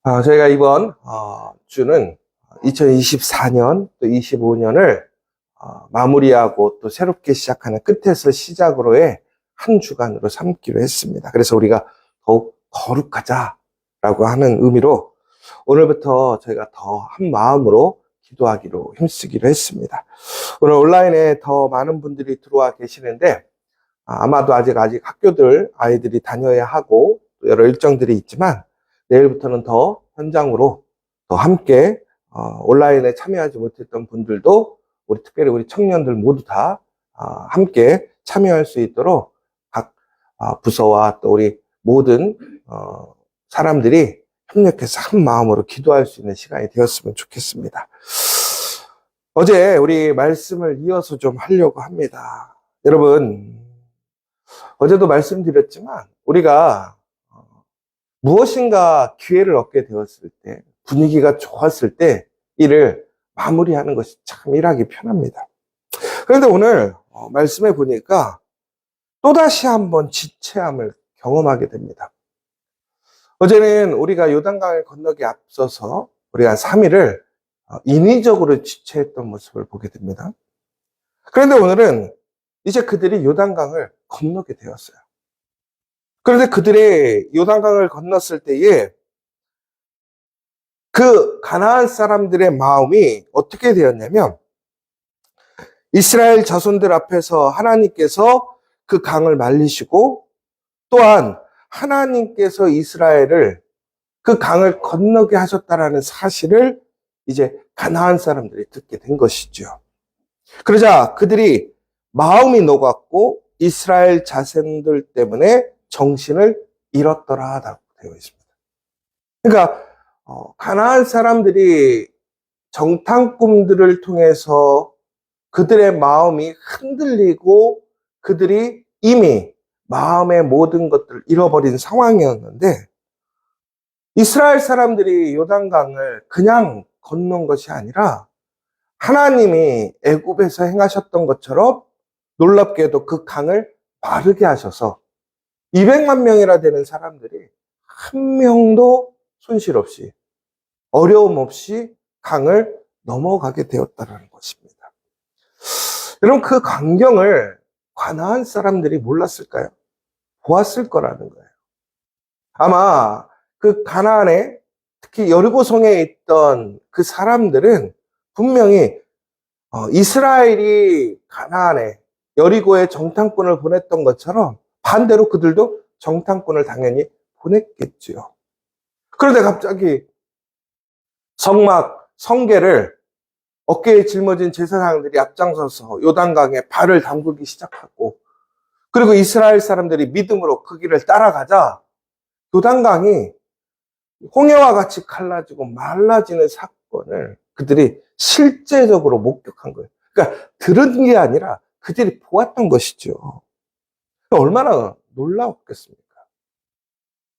저희가 이번 주는 2024년 또 25년을 마무리하고 또 새롭게 시작하는 끝에서 시작으로의 한 주간으로 삼기로 했습니다. 그래서 우리가 더욱 거룩하자라고 하는 의미로 오늘부터 저희가 더 한 마음으로 기도하기로 힘쓰기로 했습니다. 오늘 온라인에 더 많은 분들이 들어와 계시는데 아마도 아직 학교들 아이들이 다녀야 하고 또 여러 일정들이 있지만 내일부터는 더 현장으로 더 함께 온라인에 참여하지 못했던 분들도 특별히 우리 청년들 모두 다 함께 참여할 수 있도록 각 부서와 또 우리 모든 사람들이 협력해서 한 마음으로 기도할 수 있는 시간이 되었으면 좋겠습니다. 어제 우리 말씀을 이어서 좀 하려고 합니다. 여러분, 어제도 말씀드렸지만 우리가 무엇인가 기회를 얻게 되었을 때, 분위기가 좋았을 때 일을 마무리하는 것이 참 일하기 편합니다. 그런데 오늘 말씀해 보니까 또다시 한번 지체함을 경험하게 됩니다. 어제는 우리가 요단강을 건너기 앞서서 우리가 3일을 인위적으로 지체했던 모습을 보게 됩니다. 그런데 오늘은 이제 그들이 요단강을 건너게 되었어요. 그런데 그들이 요단강을 건넜을 때에 그 가나안 사람들의 마음이 어떻게 되었냐면 이스라엘 자손들 앞에서 하나님께서 그 강을 말리시고 또한 하나님께서 이스라엘을 그 강을 건너게 하셨다라는 사실을 이제 가나안 사람들이 듣게 된 것이죠. 그러자 그들이 마음이 녹았고 이스라엘 자손들 때문에 정신을 잃었더라라고 되어 있습니다. 그러니까 가나안 사람들이 정탐 꿈들을 통해서 그들의 마음이 흔들리고 그들이 이미 마음의 모든 것들을 잃어버린 상황이었는데 이스라엘 사람들이 요단강을 그냥 건넌 것이 아니라 하나님이 애굽에서 행하셨던 것처럼 놀랍게도 그 강을 마르게 하셔서 200만 명이나 되는 사람들이 한 명도 손실 없이 어려움 없이 강을 넘어가게 되었다는 것입니다. 여러분, 그 광경을 가나안 사람들이 몰랐을까요? 보았을 거라는 거예요. 아마 그 가나안에 특히 여리고성에 있던 그 사람들은 분명히 이스라엘이 가나안에 여리고에 정탐꾼을 보냈던 것처럼 반대로 그들도 정탐꾼을 당연히 보냈겠지요. 그런데 갑자기 성계를 어깨에 짊어진 제사장들이 앞장서서 요단강에 발을 담그기 시작하고 그리고 이스라엘 사람들이 믿음으로 그 길을 따라가자 요단강이 홍해와 같이 갈라지고 말라지는 사건을 그들이 실제적으로 목격한 거예요. 그러니까 들은 게 아니라 그들이 보았던 것이죠. 얼마나 놀라웠겠습니까?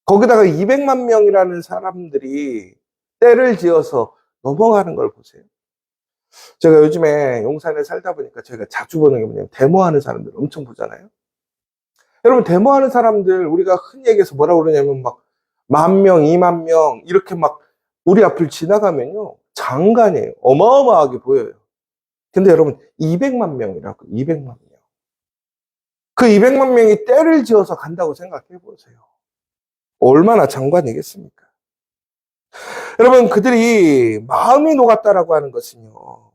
거기다가 200만 명이라는 사람들이 때를 지어서 넘어가는 걸 보세요. 제가 요즘에 용산에 살다 보니까 제가 자주 보는 게 뭐냐면 데모하는 사람들 엄청 보잖아요. 여러분, 데모하는 사람들 우리가 흔히 얘기해서 뭐라고 그러냐면 막 10,000명, 20,000명 이렇게 막 우리 앞을 지나가면요 장관이에요. 어마어마하게 보여요. 근데 여러분 200만 명이라고 200만 명. 그 200만 명이 때를 지어서 간다고 생각해 보세요. 얼마나 장관이겠습니까? 여러분, 그들이 마음이 녹았다라고 하는 것은요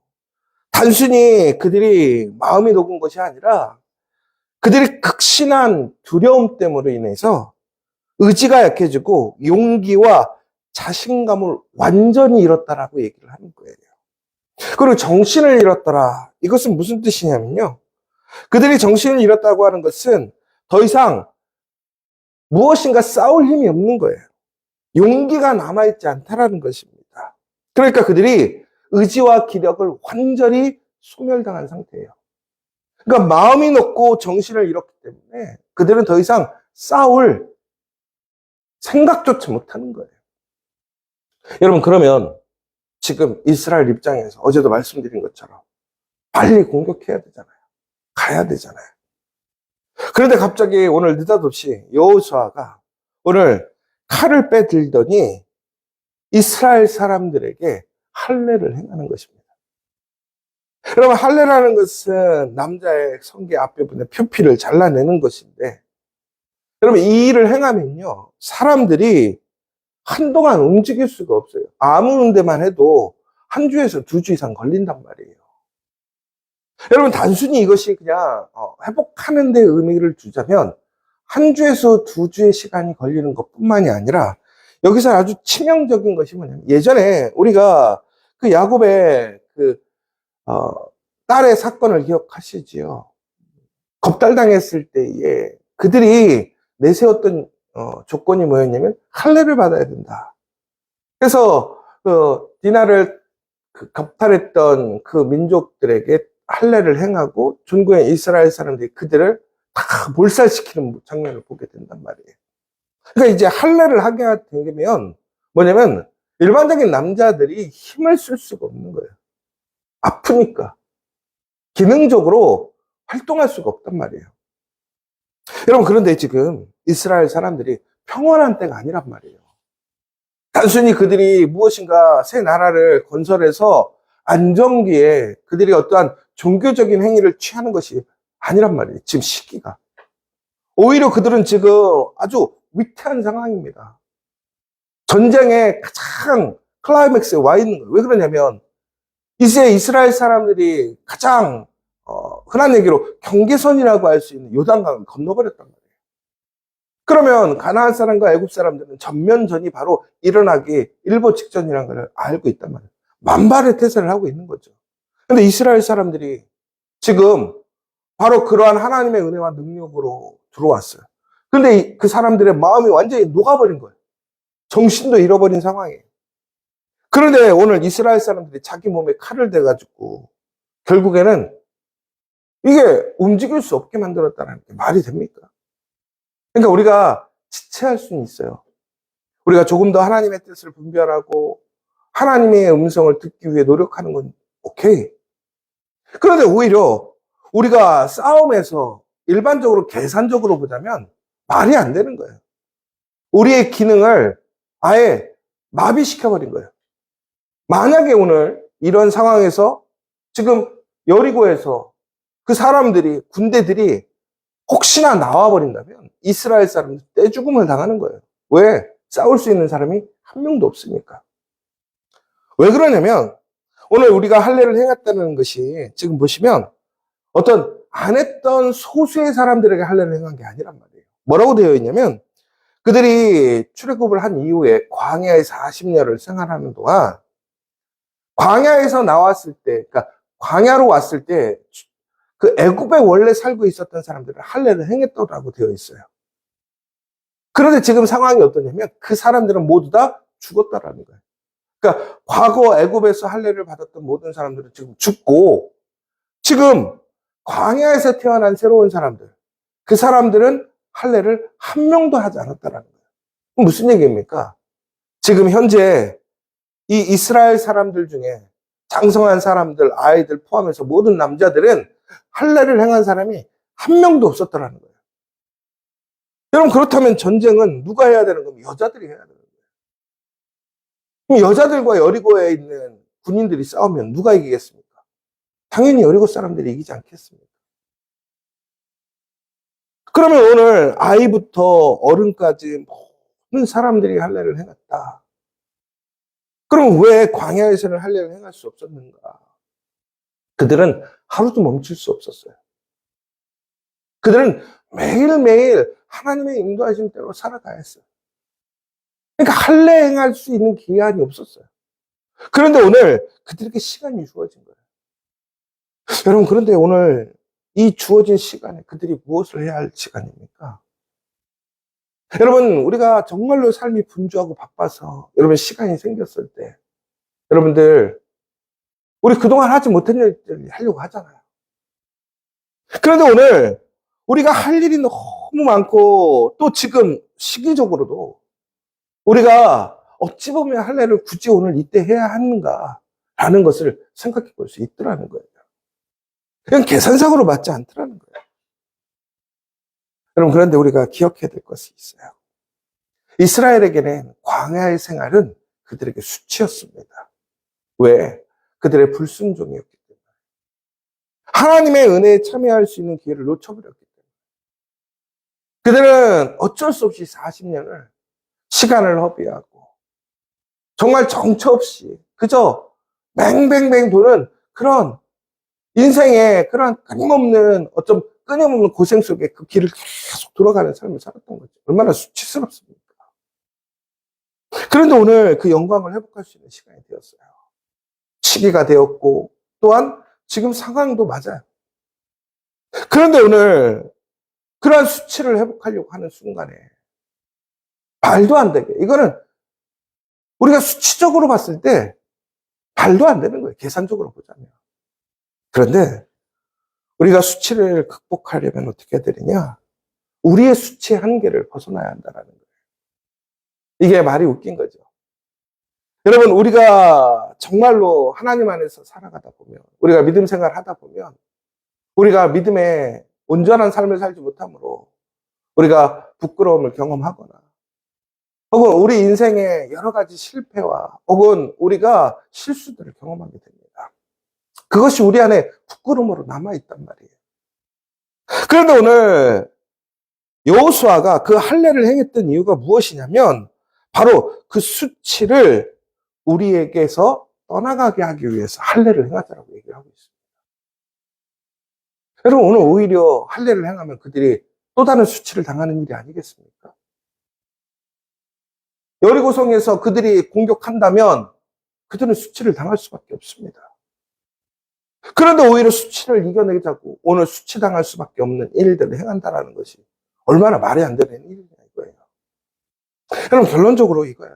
단순히 그들이 마음이 녹은 것이 아니라 그들이 극심한 두려움 때문에 인해서 의지가 약해지고 용기와 자신감을 완전히 잃었다라고 얘기를 하는 거예요. 그리고 정신을 잃었더라. 이것은 무슨 뜻이냐면요. 그들이 정신을 잃었다고 하는 것은 더 이상 무엇인가 싸울 힘이 없는 거예요. 용기가 남아있지 않다라는 것입니다. 그러니까 그들이 의지와 기력을 완전히 소멸당한 상태예요. 그러니까 마음이 녹고 정신을 잃었기 때문에 그들은 더 이상 싸울 생각조차 못하는 거예요. 여러분, 그러면 지금 이스라엘 입장에서 어제도 말씀드린 것처럼 빨리 공격해야 되잖아요. 가야 되잖아요. 그런데 갑자기 오늘 느닷없이 여호수아가 오늘 칼을 빼들더니 이스라엘 사람들에게 할례를 행하는 것입니다. 여러분, 할례라는 것은 남자의 성기 앞부분에 표피를 잘라내는 것인데, 여러분, 이 일을 행하면요, 사람들이 한동안 움직일 수가 없어요. 아무는 데만 해도 한 주에서 2주 이상 걸린단 말이에요. 여러분, 단순히 이것이 그냥 회복하는 데 의미를 두자면 한 주에서 2주의 시간이 걸리는 것뿐만이 아니라, 여기서 아주 치명적인 것이 뭐냐면, 예전에 우리가 그 야곱의 딸의 사건을 기억하시지요. 겁달당했을 때에 그들이 내세웠던 조건이 뭐였냐면 할례를 받아야 된다. 그래서 디나를 겁탈했던 그 민족들에게 할례를 행하고 중국의 이스라엘 사람들이 그들을 다 몰살시키는 장면을 보게 된단 말이에요. 그러니까 이제 할례를 하게 되면 뭐냐면 일반적인 남자들이 힘을 쓸 수가 없는 거예요. 아프니까. 기능적으로 활동할 수가 없단 말이에요. 여러분, 그런데 지금 이스라엘 사람들이 평온한 때가 아니란 말이에요. 단순히 그들이 무엇인가 새 나라를 건설해서 안정기에 그들이 어떠한 종교적인 행위를 취하는 것이 아니란 말이에요. 지금 시기가. 오히려 그들은 지금 아주 위태한 상황입니다. 전쟁의 가장 클라이맥스에 와 있는 거예요. 왜 그러냐면 이제 이스라엘 사람들이 가장 흔한 얘기로 경계선이라고 할 수 있는 요단강을 건너버렸단 말이에요. 그러면 가나안 사람과 애굽 사람들은 전면전이 바로 일어나기 일보 직전이라는 걸 알고 있단 말이에요. 만발의 태세를 하고 있는 거죠. 근데 이스라엘 사람들이 지금 바로 그러한 하나님의 은혜와 능력으로 들어왔어요. 근데 그 사람들의 마음이 완전히 녹아버린 거예요. 정신도 잃어버린 상황이에요. 그런데 오늘 이스라엘 사람들이 자기 몸에 칼을 대가지고 결국에는 이게 움직일 수 없게 만들었다는 게 말이 됩니까? 그러니까 우리가 지체할 수는 있어요. 우리가 조금 더 하나님의 뜻을 분별하고 하나님의 음성을 듣기 위해 노력하는 건 오케이. 그런데 오히려 우리가 싸움에서 일반적으로 계산적으로 보자면 말이 안 되는 거예요. 우리의 기능을 아예 마비시켜버린 거예요. 만약에 오늘 이런 상황에서 지금 여리고에서 그 사람들이, 군대들이 혹시나 나와버린다면 이스라엘 사람들 떼죽음을 당하는 거예요. 왜? 싸울 수 있는 사람이 한 명도 없으니까. 왜 그러냐면 오늘 우리가 할례를 행했다는 것이 지금 보시면 어떤 안 했던 소수의 사람들에게 할례를 행한 게 아니란 말이에요. 뭐라고 되어 있냐면 그들이 출애굽을 한 이후에 광야에 40년을 생활하는 동안 광야에서 나왔을 때, 그러니까 광야로 왔을 때 그 애굽에 원래 살고 있었던 사람들은 할례를 행했다고 되어 있어요. 그런데 지금 상황이 어떠냐면 그 사람들은 모두 다 죽었다라는 거예요. 그러니까 과거 애굽에서 할례를 받았던 모든 사람들은 지금 죽고 지금 광야에서 태어난 새로운 사람들, 그 사람들은 할례를 한 명도 하지 않았다라는 거예요. 그럼 무슨 얘기입니까? 지금 현재 이 이스라엘 사람들 중에 장성한 사람들, 아이들 포함해서 모든 남자들은 할례를 행한 사람이 한 명도 없었다라는 거예요. 여러분, 그렇다면 전쟁은 누가 해야 되는 겁니까? 여자들이 해야 되는 거예요. 그럼 여자들과 여리고에 있는 군인들이 싸우면 누가 이기겠습니까? 당연히 여리고 사람들이 이기지 않겠습니까? 그러면 오늘 아이부터 어른까지 모든 사람들이 할례를 행했다. 그럼 왜 광야에서는 할례를 행할 수 없었는가? 그들은 하루도 멈출 수 없었어요. 그들은 매일매일 하나님의 인도하신 대로 살아가야 했어요. 그러니까 할례 행할 수 있는 기한이 없었어요. 그런데 오늘 그들에게 시간이 주어진 거예요. 여러분, 그런데 오늘 이 주어진 시간에 그들이 무엇을 해야 할 시간입니까? 여러분, 우리가 정말로 삶이 분주하고 바빠서 여러분 시간이 생겼을 때 여러분들 우리 그동안 하지 못한 일들 하려고 하잖아요. 그런데 오늘 우리가 할 일이 너무 많고 또 지금 시기적으로도 우리가 어찌 보면 할례를 굳이 오늘 이때 해야 하는가라는 것을 생각해 볼 수 있더라는 거예요. 그냥 계산상으로 맞지 않더라는 거예요. 여러분, 그런데 우리가 기억해야 될 것이 있어요. 이스라엘에게는 광야의 생활은 그들에게 수치였습니다. 왜? 그들의 불순종이었기 때문에. 하나님의 은혜에 참여할 수 있는 기회를 놓쳐버렸기 때문에. 그들은 어쩔 수 없이 40년을 시간을 허비하고 정말 정처 없이 그저 맹뱅뱅 도는 그런 인생의 그런 끊임없는 어쩜 끊임없는 고생 속에 그 길을 계속 돌아가는 삶을 살았던 거죠. 얼마나 수치스럽습니까? 그런데 오늘 그 영광을 회복할 수 있는 시간이 되었어요. 시기가 되었고 또한 지금 상황도 맞아요. 그런데 오늘 그러한 수치를 회복하려고 하는 순간에 말도 안 되게 이거는 우리가 수치적으로 봤을 때 말도 안 되는 거예요. 계산적으로 보자면. 그런데 우리가 수치를 극복하려면 어떻게 해야 되느냐? 우리의 수치의 한계를 벗어나야 한다는 거예요. 이게 말이 웃긴 거죠. 여러분, 우리가 정말로 하나님 안에서 살아가다 보면, 우리가 믿음 생활을 하다 보면, 우리가 믿음의 온전한 삶을 살지 못하므로 우리가 부끄러움을 경험하거나, 혹은 우리 인생의 여러 가지 실패와 혹은 우리가 실수들을 경험하게 됩니다. 그것이 우리 안에 부끄러움으로 남아있단 말이에요. 그런데 오늘 여호수아가 그 할례를 행했던 이유가 무엇이냐면 바로 그 수치를 우리에게서 떠나가게 하기 위해서 할례를 행하자라고 얘기를 하고 있습니다. 여러분 오늘 오히려 할례를 행하면 그들이 또 다른 수치를 당하는 일이 아니겠습니까? 여리고성에서 그들이 공격한다면 그들은 수치를 당할 수밖에 없습니다. 그런데 오히려 수치를 이겨내자고 오늘 수치당할 수밖에 없는 일들을 행한다는 것이 얼마나 말이 안 되는 일이냐 이거예요. 여러분 결론적으로 이거예요.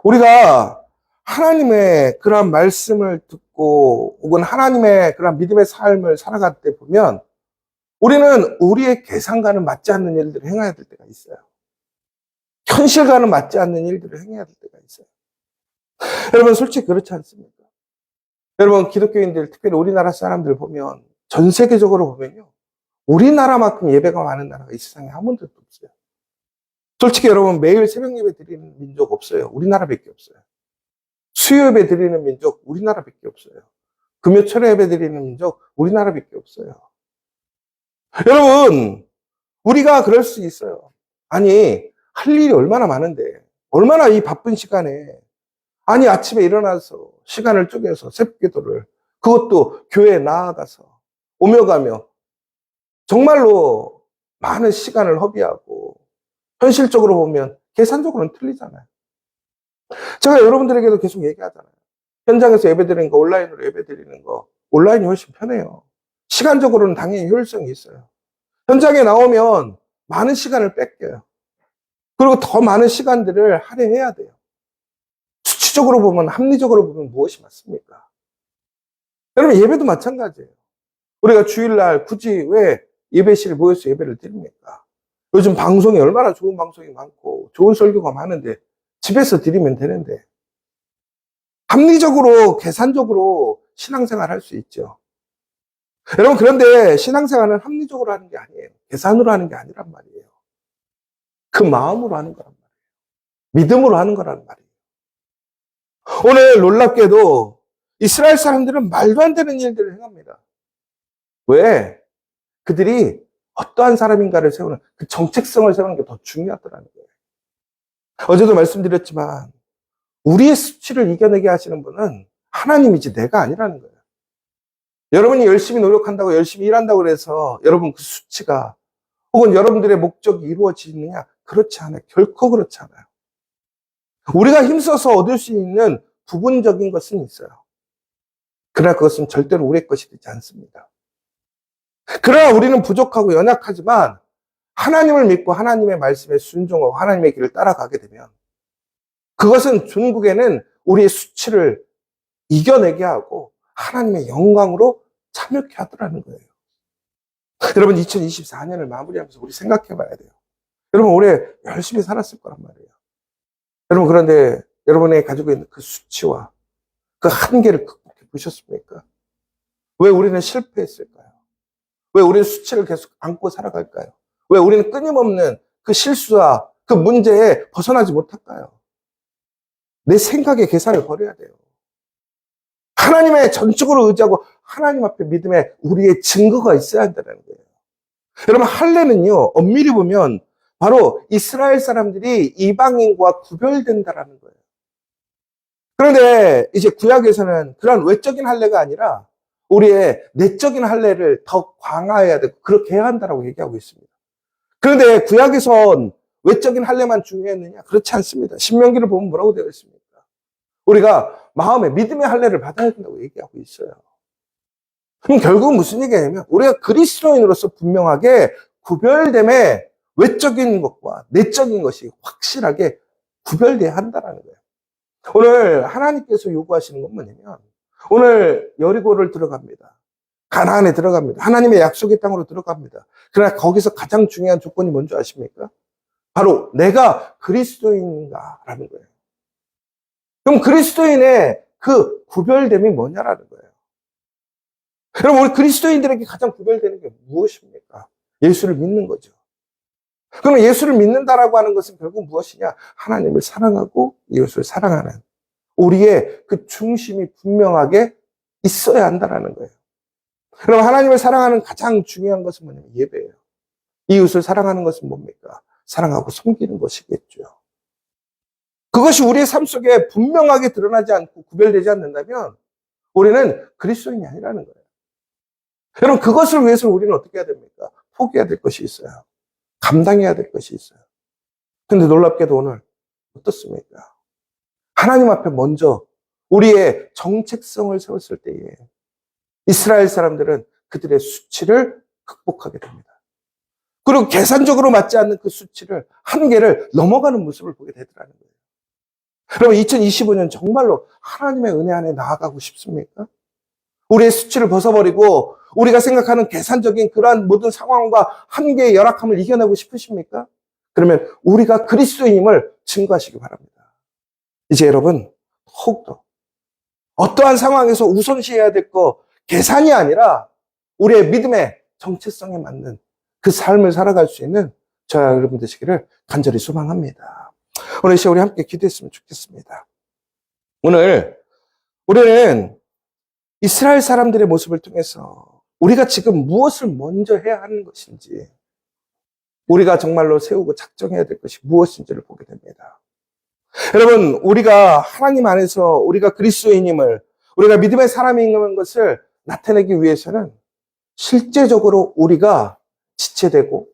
우리가 하나님의 그런 말씀을 듣고 혹은 하나님의 그런 믿음의 삶을 살아갈 때 보면 우리는 우리의 계산과는 맞지 않는 일들을 행해야 될 때가 있어요. 현실과는 맞지 않는 일들을 행해야 될 때가 있어요. 여러분 솔직히 그렇지 않습니까? 여러분 기독교인들 특별히 우리나라 사람들 보면 전 세계적으로 보면요. 우리나라만큼 예배가 많은 나라가 이 세상에 한 군데도 없어요. 솔직히 여러분 매일 새벽 예배 드리는 민족 없어요. 우리나라밖에 없어요. 수요 예배 드리는 민족 우리나라밖에 없어요. 금요 철야 예배 드리는 민족 우리나라밖에 없어요. 여러분 우리가 그럴 수 있어요. 아니 할 일이 얼마나 많은데 얼마나 이 바쁜 시간에 아니 아침에 일어나서 시간을 쪼개서 새벽기도를 그것도 교회에 나아가서 오며 가며 정말로 많은 시간을 허비하고 현실적으로 보면 계산적으로는 틀리잖아요. 제가 여러분들에게도 계속 얘기하잖아요. 현장에서 예배드리는 거 온라인으로 예배드리는 거 온라인이 훨씬 편해요. 시간적으로는 당연히 효율성이 있어요. 현장에 나오면 많은 시간을 뺏겨요. 그리고 더 많은 시간들을 할애해야 돼요. 수치적으로 보면 합리적으로 보면 무엇이 맞습니까? 여러분 예배도 마찬가지예요. 우리가 주일날 굳이 왜 예배실에 모여서 예배를 드립니까? 요즘 방송이 얼마나 좋은 방송이 많고 좋은 설교가 많은데 집에서 드리면 되는데 합리적으로 계산적으로 신앙생활 할 수 있죠. 여러분 그런데 신앙생활은 합리적으로 하는 게 아니에요. 계산으로 하는 게 아니란 말이에요. 그 마음으로 하는 거란 말이에요. 믿음으로 하는 거란 말이에요. 오늘 놀랍게도 이스라엘 사람들은 말도 안 되는 일들을 행합니다. 왜? 그들이 어떠한 사람인가를 세우는 그 정체성을 세우는 게 더 중요하더라는 거예요. 어제도 말씀드렸지만 우리의 수치를 이겨내게 하시는 분은 하나님이지 내가 아니라는 거예요. 여러분이 열심히 노력한다고 열심히 일한다고 해서 여러분 그 수치가 혹은 여러분들의 목적이 이루어지느냐? 그렇지 않아요. 결코 그렇지 않아요. 우리가 힘써서 얻을 수 있는 부분적인 것은 있어요. 그러나 그것은 절대로 우리의 것이 되지 않습니다. 그러나 우리는 부족하고 연약하지만 하나님을 믿고 하나님의 말씀에 순종하고 하나님의 길을 따라가게 되면 그것은 중국에는 우리의 수치를 이겨내게 하고 하나님의 영광으로 참여케 하더라는 거예요. 여러분 2024년을 마무리하면서 우리 생각해 봐야 돼요. 여러분 올해 열심히 살았을 거란 말이에요. 여러분 그런데 여러분이 가지고 있는 그 수치와 그 한계를 극복해 보셨습니까? 왜 우리는 실패했을까요? 왜 우리는 수치를 계속 안고 살아갈까요? 왜 우리는 끊임없는 그 실수와 그 문제에 벗어나지 못할까요? 내 생각의 계산을 버려야 돼요. 하나님의 전적으로 의지하고 하나님 앞에 믿음에 우리의 증거가 있어야 한다는 거예요. 여러분, 할례는요, 엄밀히 보면 바로 이스라엘 사람들이 이방인과 구별된다라는 거예요. 그런데 이제 구약에서는 그런 외적인 할례가 아니라 우리의 내적인 할례를 더 강화해야 되고 그렇게 해야 한다라고 얘기하고 있습니다. 그런데 구약에선 외적인 할례만 중요했느냐? 그렇지 않습니다. 신명기를 보면 뭐라고 되어 있습니까? 우리가 마음에 믿음의 할례를 받아야 된다고 얘기하고 있어요. 그럼 결국은 무슨 얘기냐면 우리가 그리스도인으로서 분명하게 구별됨에 외적인 것과 내적인 것이 확실하게 구별돼야 한다는 거예요. 오늘 하나님께서 요구하시는 건 뭐냐면 오늘 여리고를 들어갑니다. 가나안에 들어갑니다. 하나님의 약속의 땅으로 들어갑니다. 그러나 거기서 가장 중요한 조건이 뭔지 아십니까? 바로 내가 그리스도인인가라는 거예요. 그럼 그리스도인의 그 구별됨이 뭐냐라는 거예요. 여러분, 우리 그리스도인들에게 가장 구별되는 게 무엇입니까? 예수를 믿는 거죠. 그러면 예수를 믿는다라고 하는 것은 결국 무엇이냐? 하나님을 사랑하고 이웃을 사랑하는 우리의 그 중심이 분명하게 있어야 한다는 거예요. 그럼 하나님을 사랑하는 가장 중요한 것은 뭐냐면 예배예요. 이웃을 사랑하는 것은 뭡니까? 사랑하고 섬기는 것이겠죠. 그것이 우리의 삶 속에 분명하게 드러나지 않고 구별되지 않는다면 우리는 그리스도인이 아니라는 거예요. 여러분, 그것을 위해서 우리는 어떻게 해야 됩니까? 포기해야 될 것이 있어요. 감당해야 될 것이 있어요. 근데 놀랍게도 오늘 어떻습니까? 하나님 앞에 먼저 우리의 정체성을 세웠을 때에 이스라엘 사람들은 그들의 수치를 극복하게 됩니다. 그리고 계산적으로 맞지 않는 그 수치를, 한계를 넘어가는 모습을 보게 되더라는 거예요. 여러분, 2025년 정말로 하나님의 은혜 안에 나아가고 싶습니까? 우리의 수치를 벗어버리고 우리가 생각하는 계산적인 그러한 모든 상황과 한계의 열악함을 이겨내고 싶으십니까? 그러면 우리가 그리스도인임을 증거하시기 바랍니다. 이제 여러분, 더욱더 어떠한 상황에서 우선시해야 될 거 계산이 아니라 우리의 믿음의 정체성에 맞는 그 삶을 살아갈 수 있는 저와 여러분 되시기를 간절히 소망합니다. 오늘 이 시간 우리 함께 기도했으면 좋겠습니다. 오늘 우리는 이스라엘 사람들의 모습을 통해서 우리가 지금 무엇을 먼저 해야 하는 것인지, 우리가 정말로 세우고 작정해야 될 것이 무엇인지를 보게 됩니다. 여러분, 우리가 하나님 안에서 우리가 그리스도인임을, 우리가 믿음의 사람인 것을 나타내기 위해서는 실제적으로 우리가 지체되고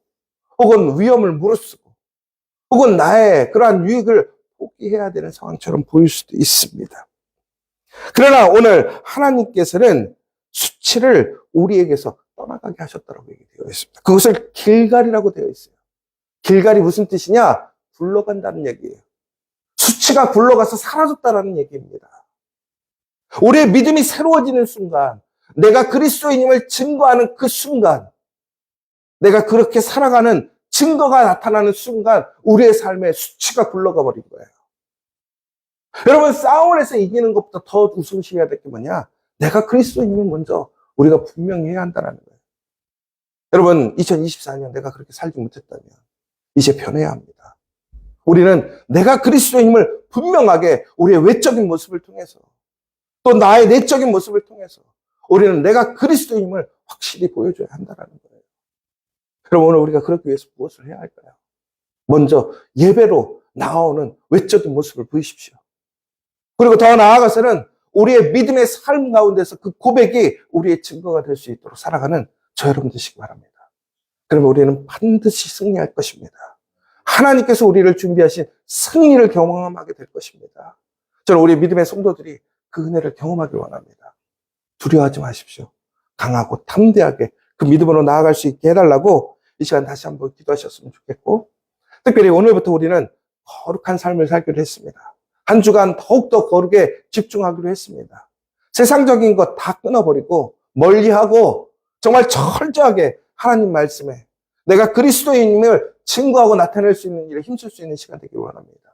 혹은 위험을 무릅쓰고 혹은 나의 그러한 유익을 포기해야 되는 상황처럼 보일 수도 있습니다. 그러나 오늘 하나님께서는 수치를 우리에게서 떠나가게 하셨다고 얘기되어 있습니다. 그것을 길갈이라고 되어 있어요. 길갈이 무슨 뜻이냐? 굴러간다는 얘기예요. 수치가 굴러가서 사라졌다는 얘기입니다. 우리의 믿음이 새로워지는 순간, 내가 그리스도인임을 증거하는 그 순간, 내가 그렇게 살아가는 증거가 나타나는 순간 우리의 삶에 수치가 굴러가 버린 거예요. 여러분, 싸움을 해서 이기는 것보다 더 우선시해야 될 게 뭐냐? 내가 그리스도인임을 먼저 우리가 분명히 해야 한다는 거예요. 여러분, 2024년 내가 그렇게 살지 못했다면 이제 변해야 합니다. 우리는 내가 그리스도인임을 분명하게 우리의 외적인 모습을 통해서 또 나의 내적인 모습을 통해서 우리는 내가 그리스도인임을 확실히 보여줘야 한다는 거예요. 여러분, 오늘 우리가 그러기 위해서 무엇을 해야 할까요? 먼저 예배로 나오는 외적인 모습을 보이십시오. 그리고 더 나아가서는 우리의 믿음의 삶 가운데서 그 고백이 우리의 증거가 될 수 있도록 살아가는 저 여러분 되시기 바랍니다. 그러면 우리는 반드시 승리할 것입니다. 하나님께서 우리를 준비하신 승리를 경험하게 될 것입니다. 저는 우리 믿음의 성도들이 그 은혜를 경험하길 원합니다. 두려워하지 마십시오. 강하고 담대하게 그 믿음으로 나아갈 수 있게 해달라고 이 시간 다시 한번 기도하셨으면 좋겠고, 특별히 오늘부터 우리는 거룩한 삶을 살기로 했습니다. 한 주간 더욱더 거룩에 집중하기로 했습니다. 세상적인 것 다 끊어버리고 멀리하고 정말 철저하게 하나님 말씀에 내가 그리스도인임을 증거하고 나타낼 수 있는 일에 힘쓸 수 있는 시간 되길 원합니다.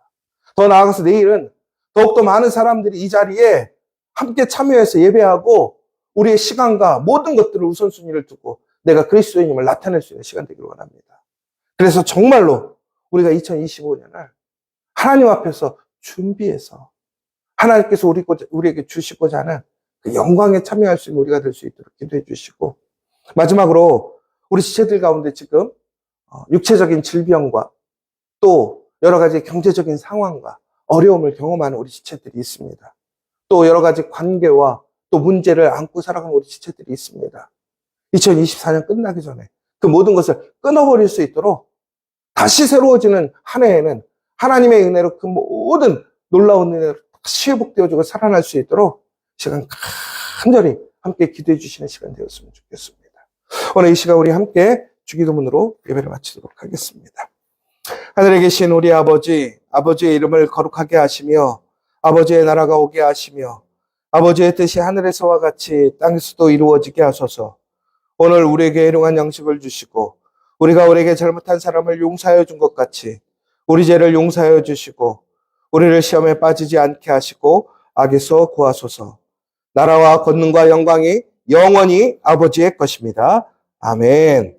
더 나아가서 내일은 더욱더 많은 사람들이 이 자리에 함께 참여해서 예배하고 우리의 시간과 모든 것들을 우선순위를 두고 내가 그리스도인임을 나타낼 수 있는 시간 되길 원합니다. 그래서 정말로 우리가 2025년을 하나님 앞에서 준비해서 하나님께서 우리에게 주시고자 하는 그 영광에 참여할 수 있는 우리가 될 수 있도록 기도해 주시고, 마지막으로 우리 지체들 가운데 지금 육체적인 질병과 또 여러 가지 경제적인 상황과 어려움을 경험하는 우리 지체들이 있습니다. 또 여러 가지 관계와 또 문제를 안고 살아가는 우리 지체들이 있습니다. 2024년 끝나기 전에 그 모든 것을 끊어버릴 수 있도록 다시 새로워지는 한 해에는 하나님의 은혜로 그 모든 놀라운 은혜로 다시 회복되어지고 살아날 수 있도록 시간 간절히 함께 기도해 주시는 시간 되었으면 좋겠습니다. 오늘 이 시간 우리 함께 주기도문으로 예배를 마치도록 하겠습니다. 하늘에 계신 우리 아버지, 아버지의 이름을 거룩하게 하시며 아버지의 나라가 오게 하시며 아버지의 뜻이 하늘에서와 같이 땅에서도 이루어지게 하소서. 오늘 우리에게 일용할 양식을 주시고 우리가 우리에게 잘못한 사람을 용서하여 준 것 같이 우리 죄를 용서하여 주시고 우리를 시험에 빠지지 않게 하시고 악에서 구하소서. 나라와 권능과 영광이 영원히 아버지의 것입니다. 아멘.